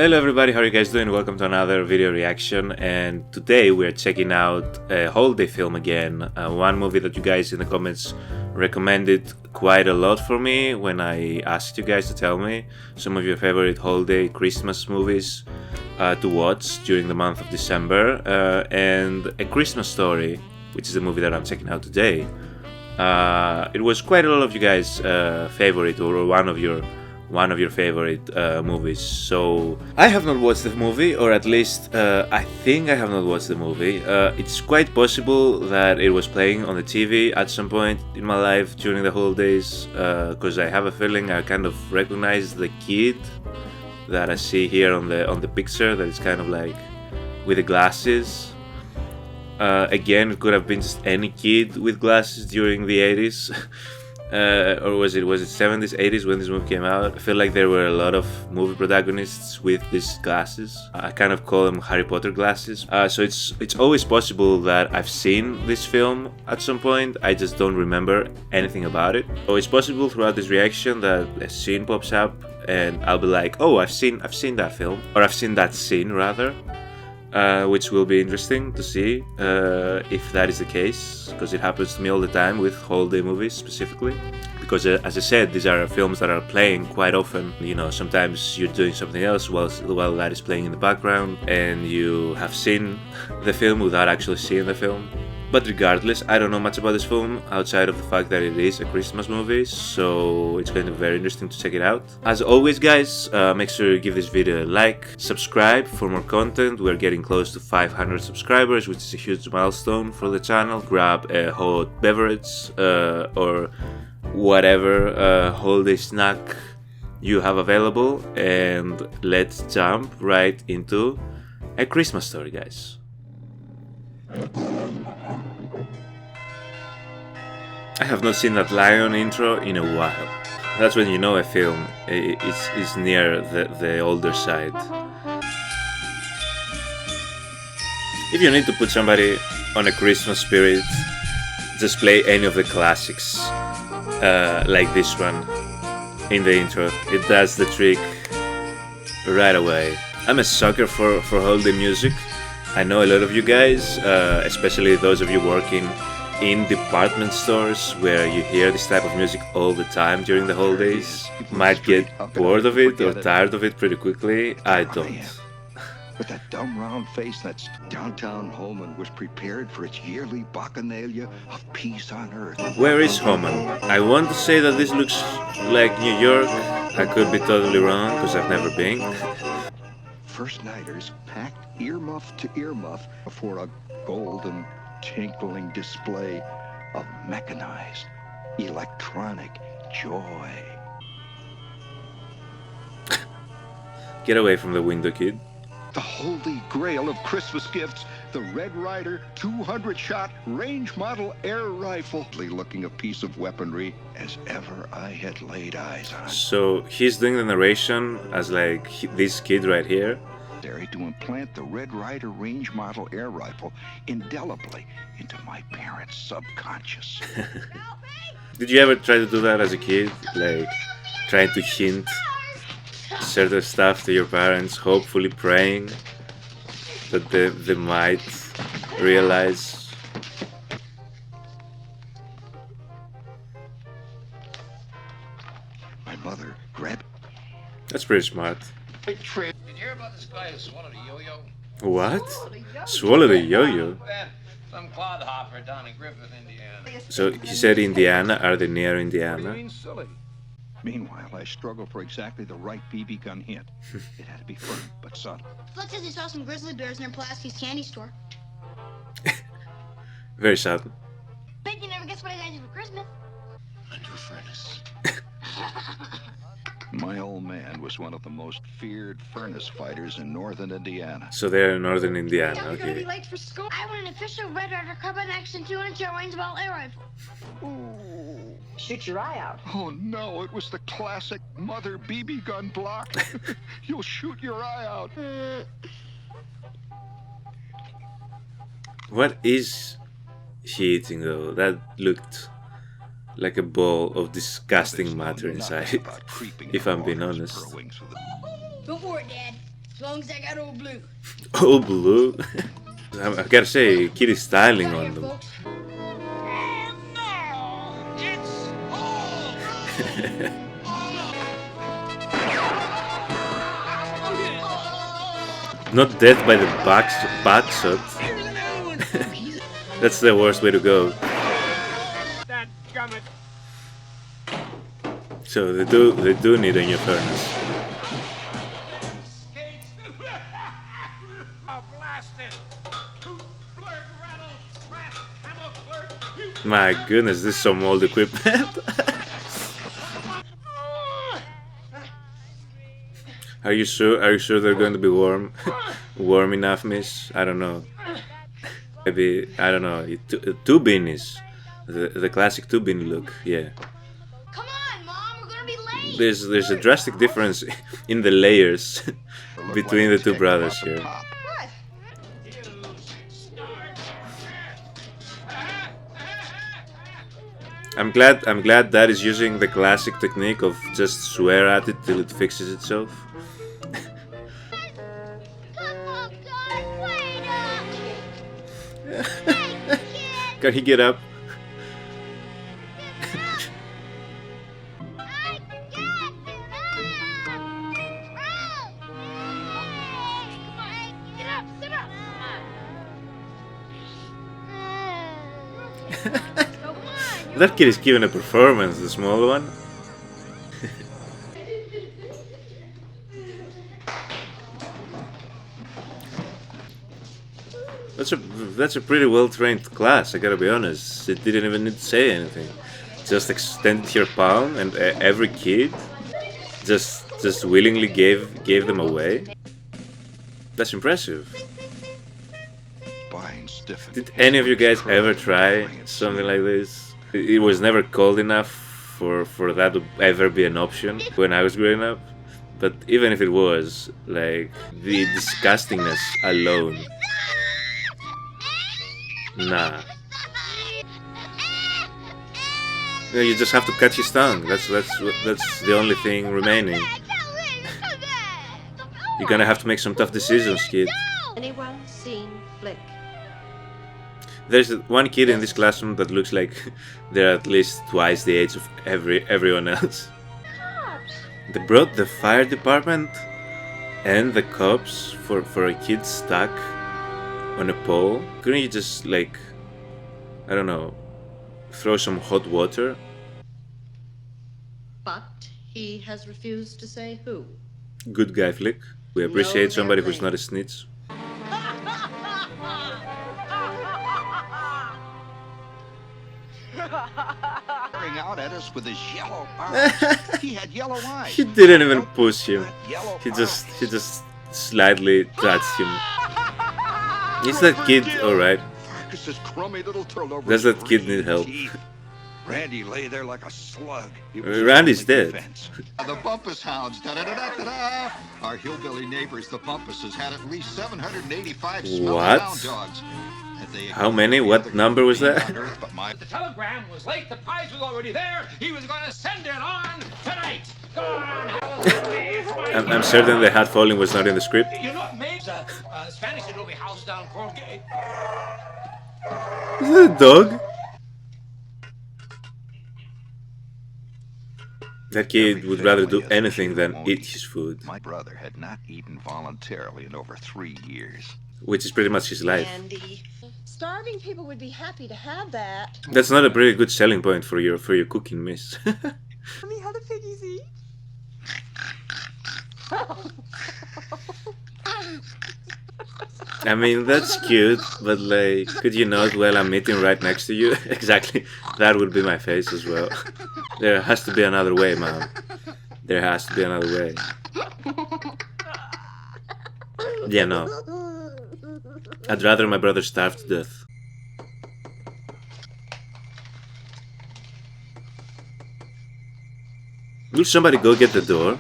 Hello everybody, how are you guys doing? Welcome to another video reaction, and today we are checking out a holiday film again. One movie that you guys in the comments recommended quite a lot for me when I asked you guys to tell me some of your favorite holiday Christmas movies to watch during the month of December, and A Christmas Story, which is the movie that I'm checking out today. It was quite a lot of you guys' favorite, or one of your favorite movies. So I have not watched the movie, or at least I think I have not watched the movie. It's quite possible that it was playing on the TV at some point in my life during the holidays, because I have a feeling I kind of recognize the kid that I see here on the picture, that is kind of like with the glasses. Again, it could have been just any kid with glasses during the 80s. Or was it 70s, 80s when this movie came out? I feel like there were a lot of movie protagonists with these glasses. I kind of call them Harry Potter glasses. So it's always possible that I've seen this film at some point. I just don't remember anything about it. So it's possible throughout this reaction that a scene pops up and I'll be like, oh, I've seen that film, or I've seen that scene rather. Which will be interesting to see if that is the case, because it happens to me all the time with holiday movies specifically. Because as I said, these are films that are playing quite often. You know, sometimes you're doing something else while that is playing in the background, and you have seen the film without actually seeing the film. But regardless, I don't know much about this film outside of the fact that it is a Christmas movie, so it's going to be very interesting to check it out. As always guys, make sure you give this video a like, subscribe for more content. We're getting close to 500 subscribers, which is a huge milestone for the channel. Grab a hot beverage or whatever holiday snack you have available, and let's jump right into A Christmas Story, guys. I have not seen that lion intro in a while. That's when you know a film is near the older side. If you need to put somebody on a Christmas spirit, just play any of the classics, like this one in the intro. It does the trick right away. I'm a sucker for holiday music. I know a lot of you guys, especially those of you working in department stores where you hear this type of music all the time during the holidays, might get bored of it or tired of it pretty quickly. I don't. With that dumb round face, that's downtown Holman was prepared for its yearly bacchanalia of peace on earth. Where is Holman? I want to say that this looks like New York. I could be totally wrong because I've never been. First nighters packed earmuff to earmuff before a golden tinkling display of mechanized electronic joy. Get away from the window, kid. The holy grail of Christmas gifts, the Red Ryder 200-shot range model air rifle, looking a piece of weaponry as ever I had laid eyes on. So he's doing the narration as like this kid right here. To implant the Red Ryder range model air rifle indelibly into my parents' subconscious. Did you ever try to do that as a kid? Like, trying to hint certain stuff to your parents, hopefully praying that they might realize? My mother grabbed... That's pretty smart. Did you hear about this guy who swallowed a yo-yo? What? Swallowed a yo-yo? Some clodhopper down in Griffith, Indiana. So he said Indiana. Are they near Indiana? Silly. Meanwhile, I struggled for exactly the right BB gun hint. It had to be firm, but subtle. Flex says he saw some grizzly bears near Pulaski's candy store. Very subtle. Bet you never guess what I got you for Christmas. A new furnace. My old man was one of the most feared furnace fighters in northern Indiana. So they're in northern Indiana, You're gonna be okay. late for school. I want an official Red Ryder Carbine Action 200 range ball air rifle. Ooh. Shoot your eye out. Oh no, it was the classic mother BB gun block. You'll shoot your eye out. What is he eating though? That looked like a ball of disgusting matter inside it, if I'm being honest. Go for it, Dad. As long as I got old blue. Oh, blue. I gotta say, kid is styling on them. Folks. Not death by the back shot. That's the worst way to go. So they do need a new furnace. My goodness, this is some old equipment. Are you sure? Are you sure they're going to be warm? Warm enough, miss? I don't know. Maybe, I don't know. Two beanies. The classic two beanie look. Yeah. Come on, Mom, we're gonna be late. There's a drastic difference in the layers between the two brothers here. What? I'm glad Dad is using the classic technique of just swear at it till it fixes itself. Can he get up? That kid is giving a performance, the small one. That's a pretty well trained class, I gotta be honest. It didn't even need to say anything. Just extended her palm and every kid just willingly gave them away. That's impressive. Did any of you guys ever try something like this? It was never cold enough for that to ever be an option when I was growing up. But even if it was, like, the disgustingness alone. Nah. You just have to cut his tongue. That's the only thing remaining. You're gonna have to make some tough decisions, kid. Anyone seen Flick? There's one kid in this classroom that looks like they're at least twice the age of everyone else. They brought the fire department and the cops for a kid stuck on a pole. Couldn't you just, like, I don't know, throw some hot water? But he has refused to say who. Good guy, Flick. We appreciate somebody who's not a snitch. Out at us with his yellow eyes. He had yellow eyes. He didn't even push him. He just slightly touched him. Is that kid alright? Does that kid need help? Randy lay there like a slug. Randy's dead. The Bumpus Hounds. Da-da-da-da-da-da. Our hillbilly neighbors, the Bumpuses, had at least 785 What? down dogs. How many? What number was that? The telegram was late, the prize was already there, he was going to send it on tonight. I'm certain the hat falling was not in the script. You know what makes Spanish adobe house down Colgate? Is that a dog? That kid would rather do anything than eat his food. My brother had not eaten voluntarily in over 3 years. Which is pretty much his life. Andy. Starving people would be happy to have that. That's not a very good selling point for your cooking, miss. Tell me how the piggies eat. I mean, that's cute, but like, could you not while I'm eating right next to you? Exactly, that would be my face as well. There has to be another way, Mom. There has to be another way. Yeah, no. I'd rather my brother starve to death. Will somebody go get the door?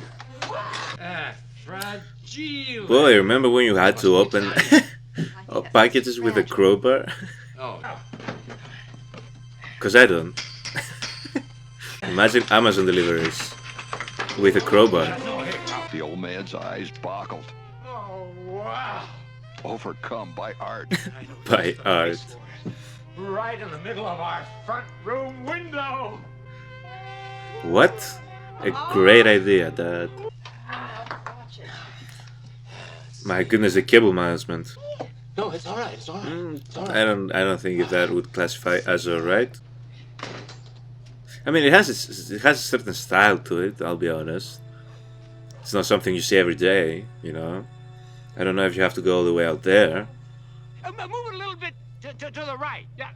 Fragile. Boy, remember when you had to open packages with a crowbar? Oh. Cause I don't. Imagine Amazon deliveries with a crowbar. The old man's eyes boggled. Oh, Oh, wow. Overcome by art. By art. Right in the middle of our front room window. What? A great idea, Dad. My goodness, the cable management. No, it's all right. It's all right. It's all right. I don't think if that would classify as alright. I mean, it has a certain style to it. I'll be honest. It's not something you see every day, you know. I don't know if you have to go all the way out there. Move it a little bit to the right. Yeah.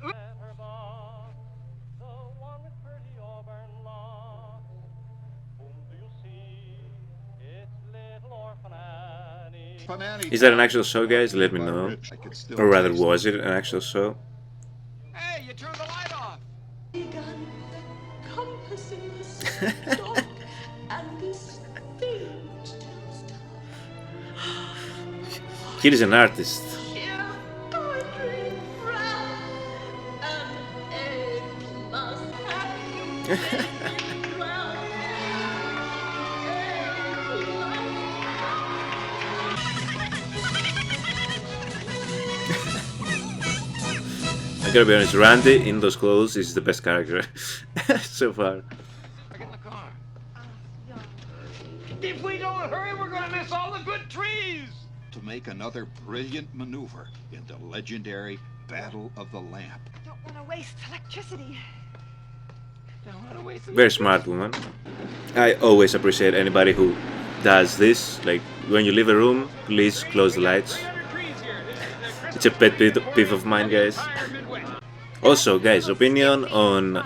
Is that an actual show, guys? Let me know. Or rather, was it an actual show? Hey, you turned the light off. Compass in the stalk, and this thing tells time. Kid is an artist. Here, poetry, rap, and A plus. Have you made it well? I gotta be honest, Randy in those clothes is the best character so far. Get in the car. If we don't hurry, we're gonna miss all the good trees. To make another brilliant maneuver in the legendary Battle of the Lamp. Don't want to waste electricity. Don't wanna waste Very smart woman. I always appreciate anybody who does this. Like, when you leave a room, please close the lights. It's a pet peeve of mine, guys. Also, guys, opinion on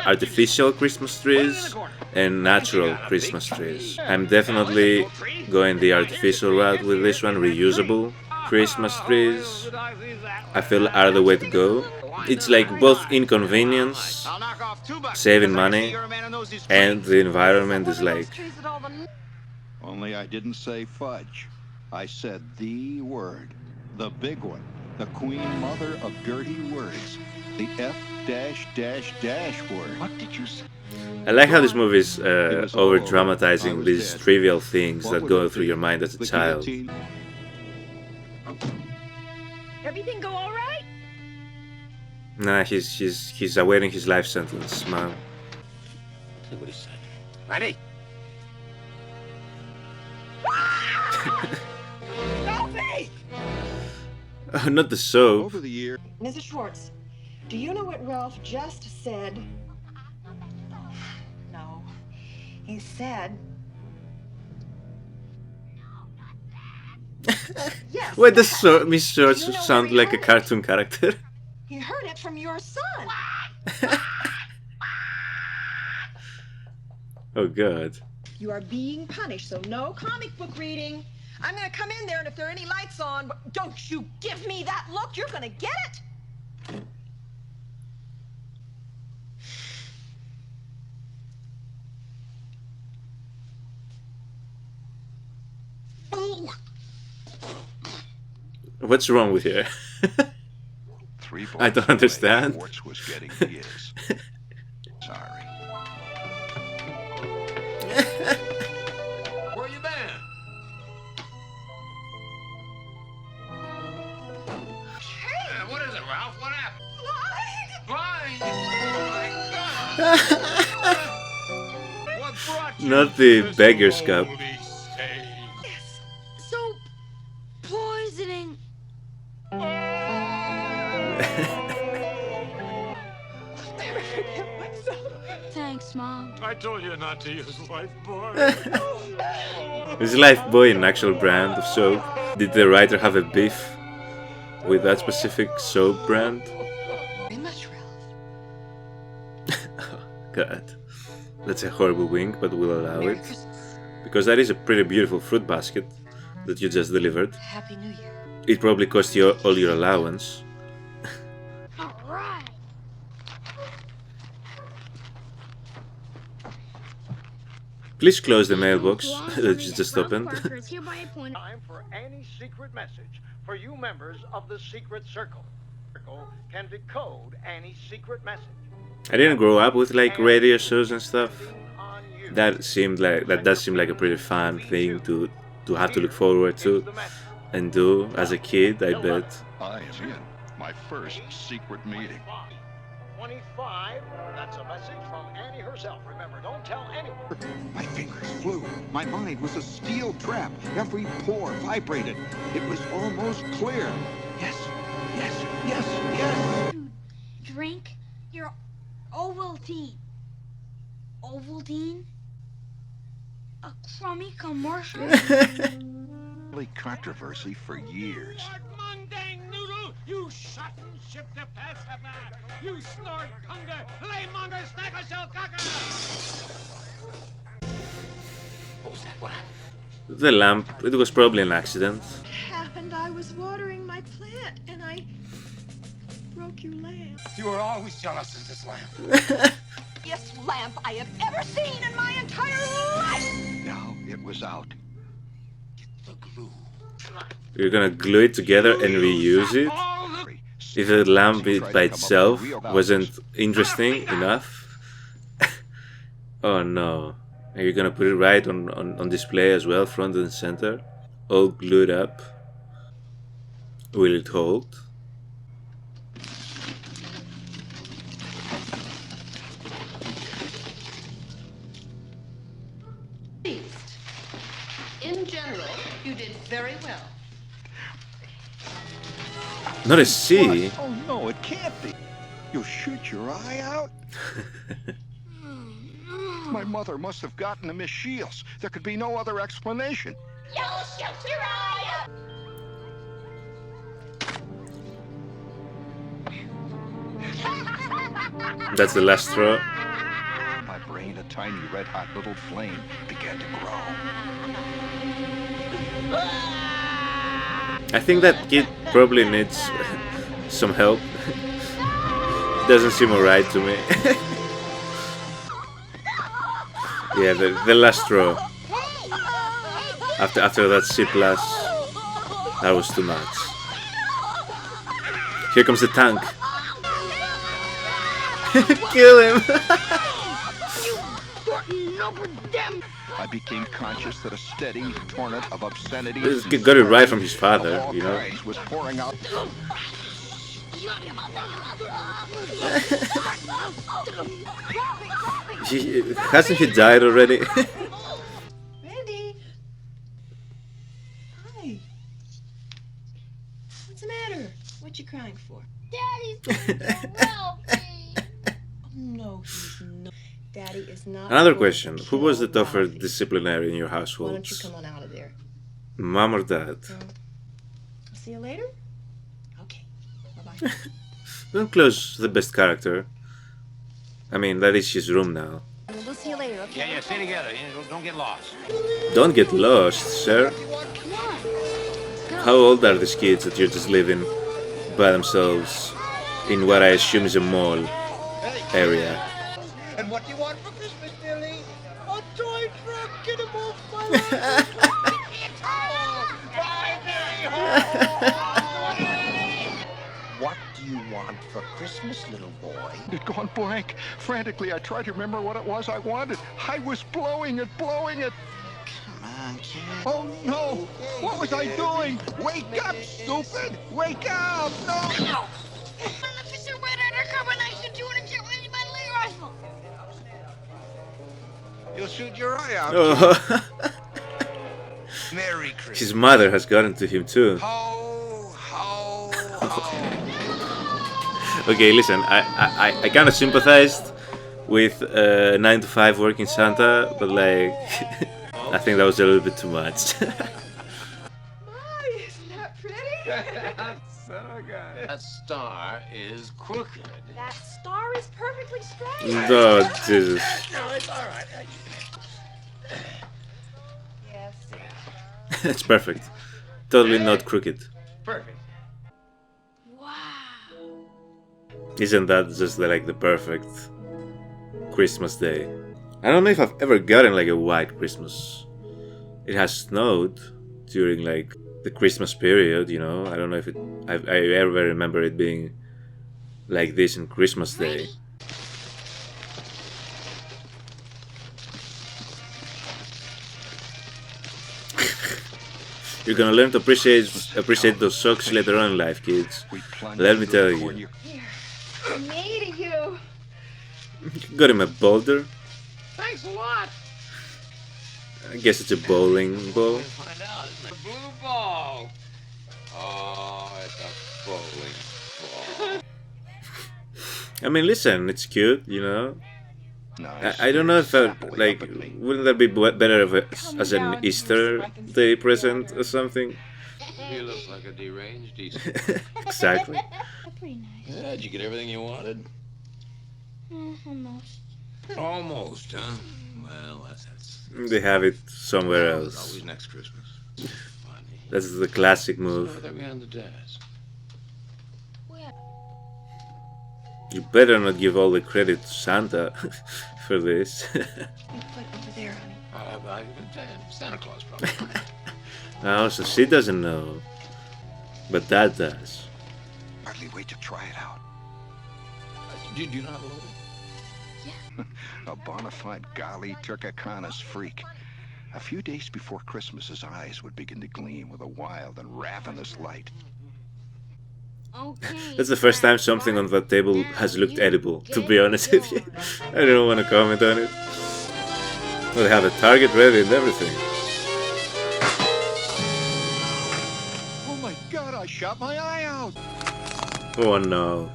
artificial Christmas trees and natural Christmas trees. I'm definitely going the artificial route with this one. Reusable Christmas trees, I feel, are the way to go. It's like both inconvenience, saving money, and the environment is like... Only I didn't say fudge. I said the word. The big one. The queen mother of dirty words. The F dash dash dash word. What did you say? I like how this movie is over dramatizing these trivial things that go through your mind as a child. Everything go all right? Nah, he's awaiting his life sentence, man. See what he said. Ready? Sophie! Oh, not the soap. Over the year. Mrs. Schwartz, do you know what Ralph just said? No. He said... Yes. Why does Miss George You know sound where he like a heard it? cartoon character? He heard it from your son. Oh god. You are being punished, so no comic book reading. I'm gonna come in there, and if there are any lights on, don't you give me that look. You're gonna get it. What's wrong with you? I don't understand. Schwartz was getting his. Sorry. Where you been? What is it, Ralph? What happened? Blind? Oh my God! What brought you Not to the this beggar's cup. lonely stage? Yes. So poisoning. Thanks, Mom. I told you not to use Lifebuoy. Is Lifebuoy an actual brand of soap? Did the writer have a beef with that specific soap brand? Very much, Ralph. God, that's a horrible wink, but we'll allow it. Because that is a pretty beautiful fruit basket that you just delivered. Happy New Year. It probably cost you all your allowance. All right. Please close the mailbox that you just opened. Time for any secret message for you members of the Secret Circle. Circle can decode any secret message. I didn't grow up with like radio shows and stuff. On you. That does seem like a pretty fun thing to have to look forward to. and do as a kid, I bet. I am in my first secret meeting. 25, that's a message from Annie herself. Remember, don't tell anyone. My fingers flew. My mind was a steel trap. Every pore vibrated. It was almost clear. Yes, yes, yes, yes. Drink your Ovaltine. Ovaltine? A crummy commercial? Controversy for years. Mundane noodle, you shotting ship to pacifier, you snort hunger, lay monger, snack a shell cocker. What was that? What happened? The lamp, it was probably an accident. Happened, I was watering my plant and I broke your lamp. You were always jealous of this lamp. Biggest lamp I have ever seen in my entire life! Now it was out. Get the glue. You're gonna glue it together and reuse it? If the lamp by itself wasn't interesting enough? Oh no. Are you gonna put it right on display as well, front and center? All glued up? Will it hold? In general, you did very well. Not a C? What? Oh no, it can't be. You'll shoot your eye out? My mother must have gotten to Miss Shields. There could be no other explanation. You'll shoot your eye out! That's the last straw. My brain, a tiny red-hot little flame, began to grow. I think that kid probably needs some help. Doesn't seem alright to me. Yeah, the last straw. After that C+, that was too much. Here comes the tank. Kill him! I became conscious that a steady torrent of obscenity He got it right from his father, you know. was pouring out. Hasn't he died already? Randy! Hi. What's the matter? What you crying for? Daddy's wealthy. No, he's not. Daddy is not. Another going to question. Who was the kill tougher Ralphie. disciplinary in your Why don't you households? come on out of there? Mom or dad? I'll see you later? Okay. Bye-bye. Don't close the best character. I mean, that is his room now. We'll see you later, okay? Yeah, stay together. Don't get lost. Don't get lost, sir. How old are these kids that you're just living by themselves in what I assume is a mall area? And what do you want for Christmas, Billy? A toy truck. Get him off my lap. Bye, Billy. What do you want for Christmas, little boy? It had gone blank. Frantically, I tried to remember what it was I wanted. I was blowing it. Come on, kid. Oh no! What was I doing? Wake up, stupid! Wake up! No! An official red undercover 19-200 jet range battle rifle. You'll shoot your eye out. Oh. Merry Christmas. His mother has gotten to him too. Ho, ho, ho. Okay, listen, I kind of sympathized with 9 to 5 working Santa, but like, I think that was a little bit too much. My, isn't that pretty? That star is crooked. That star is perfectly straight. Oh, Jesus. No, it's all right. Yes. It's perfect. Totally not crooked. Perfect. Wow. Isn't that just like the perfect Christmas day? I don't know if I've ever gotten like a white Christmas. It has snowed during like the Christmas period, you know. I don't know if I ever remember it being like this on Christmas Day. You're gonna learn to appreciate those socks later on in life, kids. Let me tell you. I made you. Got him a boulder. Thanks a lot. I guess it's a bowling ball. Find out, isn't it? A blue ball. Oh, it's a bowling ball. I mean, listen, it's cute, you know. Nice. I don't know if I, Happily like, up at me. wouldn't that be better as an Easter Day present or something? He looks like a deranged Easter. Exactly. Pretty nice. Yeah, did you get everything you wanted? Almost. Almost, huh? Well, that's They have it somewhere always else. next Christmas. Funny. That's the classic Over move. there behind the desk. You better not give all the credit to Santa for this. You put over there, honey. Santa Claus probably. Oh, so she doesn't know, but Dad does. Hardly wait to try it out. Do you know how to load it? A bona fide Gali Turkakanas freak. A few days before Christmas, his eyes would begin to gleam with a wild and ravenous light. Okay. That's the first time something on that table has looked edible, to be honest with you. I don't want to comment on it. They have a target ready and everything. Oh my God, I shot my eye out! Oh no.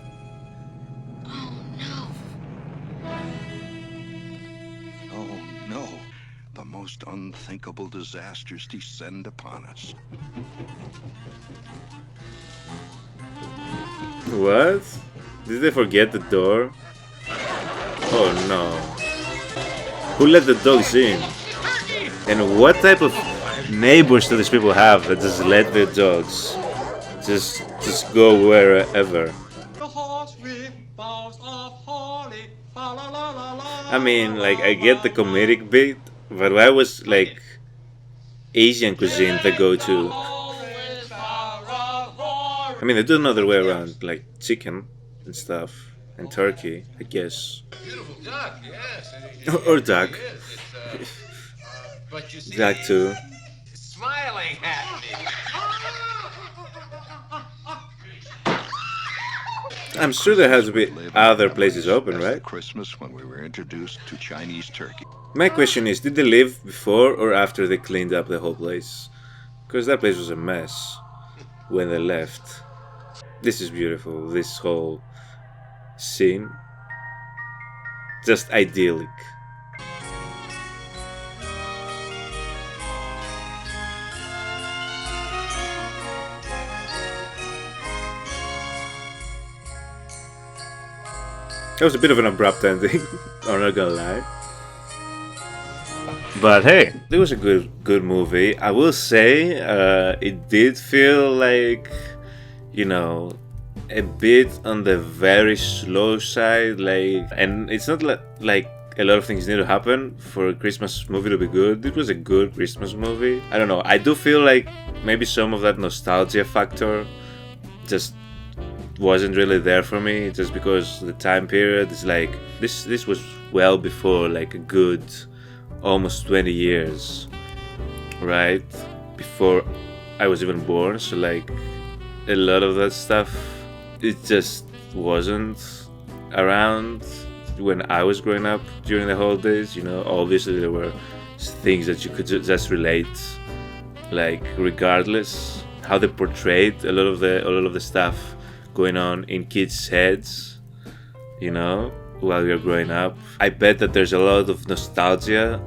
Oh no. The most unthinkable disasters descend upon us. What? Did they forget the door? Oh no. Who let the dogs in? And what type of neighbors do these people have that just let their dogs just go wherever? I mean, like, I get the comedic bit, but why was, like, Asian cuisine the go-to? I mean, they do another way around, like chicken and stuff, and turkey, I guess. Beautiful duck, yes. Or duck. But you see, Duck too. smiling at me. I'm sure there has to be other places open, That's the right? Christmas when we were introduced to Chinese turkey. My question is, did they live before or after they cleaned up the whole place? Because that place was a mess when they left. This is beautiful, this whole scene. Just idyllic. That was a bit of an abrupt ending, I'm not gonna lie. But hey, it was a good movie. I will say, it did feel like, you know, a bit on the very slow side. Like, and it's not like a lot of things need to happen for a Christmas movie to be good. It was a good Christmas movie. I don't know. I do feel like maybe some of that nostalgia factor just wasn't really there for me, just because the time period is like this was well before, like, a good almost 20 years, right, before I was even born. So, like, a lot of that stuff, it just wasn't around when I was growing up during the holidays. You know, obviously there were things that you could just relate, like, regardless how they portrayed a lot of the stuff going on in kids' heads, you know, while we were growing up. I bet that there's a lot of nostalgia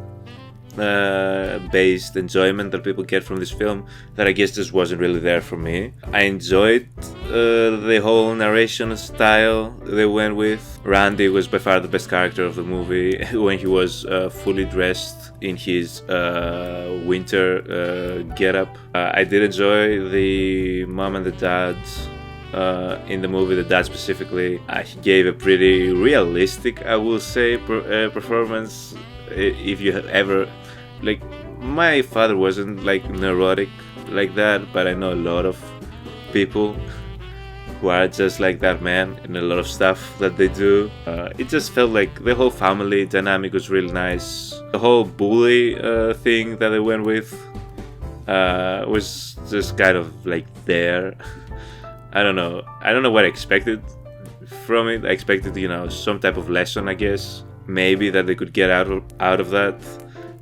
based enjoyment that people get from this film that I guess just wasn't really there for me. I enjoyed the whole narration style they went with. Randy was by far the best character of the movie when he was fully dressed in his winter getup. I did enjoy the mom and the dad in the movie. The dad specifically, he gave a pretty realistic, I will say, performance. If you have ever, like, my father wasn't like neurotic like that, but I know a lot of people who are just like that man in a lot of stuff that they do. It just felt like the whole family dynamic was really nice. The whole bully thing that they went with was just kind of like there. I don't know what I expected from it. I expected, you know, some type of lesson, I guess, maybe that they could get out of that.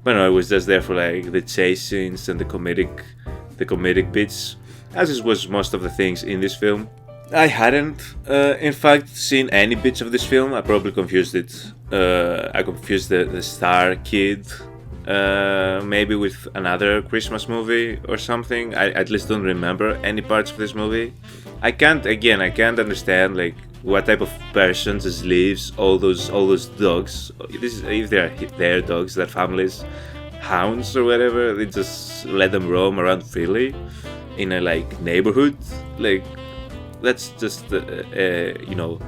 But no, it was just there for like the chase scenes and the comedic bits, as it was most of the things in this film. I hadn't, in fact, seen any bits of this film. I probably confused it. I confused the Star Kid, maybe with another Christmas movie or something. I at least don't remember any parts of this movie. I can't understand like what type of person just leaves all those dogs. This is, if they're their dogs, their families, hounds or whatever, they just let them roam around freely in a like neighborhood. Like, that's just you know,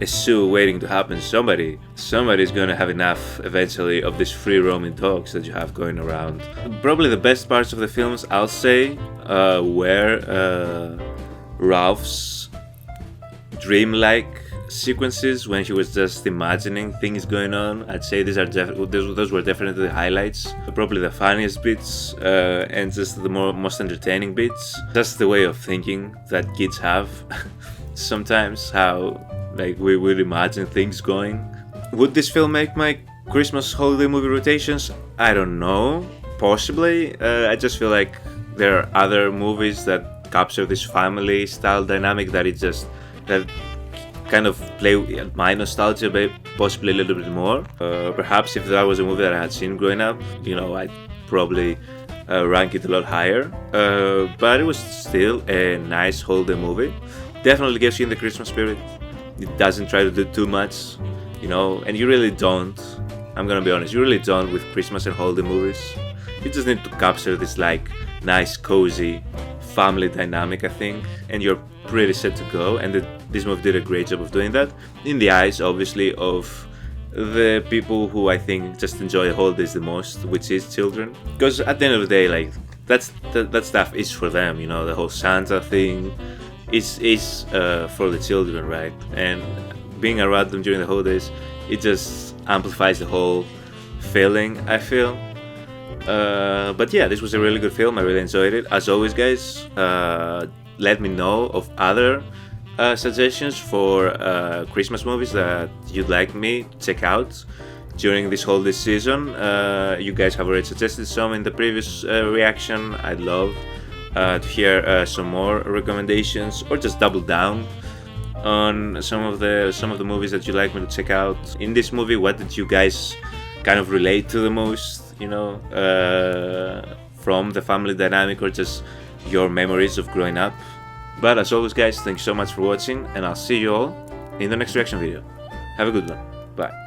a zoo waiting to happen. Somebody's gonna have enough eventually of these free roaming dogs that you have going around. Probably the best parts of the films, I'll say, were Ralph's dreamlike sequences when he was just imagining things going on. I'd say those were definitely the highlights, probably the funniest bits, and just the most entertaining bits. Just the way of thinking that kids have sometimes, how like we would imagine things going. Would this film make my Christmas holiday movie rotations? I don't know, possibly. I just feel like there are other movies that capture this family style dynamic that kind of play at my nostalgia, but possibly a little bit more. Perhaps if that was a movie that I had seen growing up, you know, I'd probably rank it a lot higher. But it was still a nice holiday movie. Definitely gets you in the Christmas spirit. It doesn't try to do too much, you know, and you really don't. I'm gonna be honest, you really don't with Christmas and holiday movies. You just need to capture this like nice, cozy family dynamic, I think, and you're pretty set to go. And this movie did a great job of doing that, in the eyes, obviously, of the people who I think just enjoy holidays the most, which is children. Because at the end of the day, like that stuff is for them, you know. The whole Santa thing is for the children, right? And being around them during the holidays, it just amplifies the whole feeling, I feel. But yeah, this was a really good film. I really enjoyed it. As always, guys, let me know of other suggestions for Christmas movies that you'd like me to check out during this holiday season. You guys have already suggested some in the previous reaction. I'd love to hear some more recommendations, or just double down on some of the movies that you'd like me to check out. In this movie, what did you guys kind of relate to the most, you know, from the family dynamic, or just your memories of growing up? But as always, guys, thanks so much for watching, and I'll see you all in the next reaction video. Have a good one. Bye.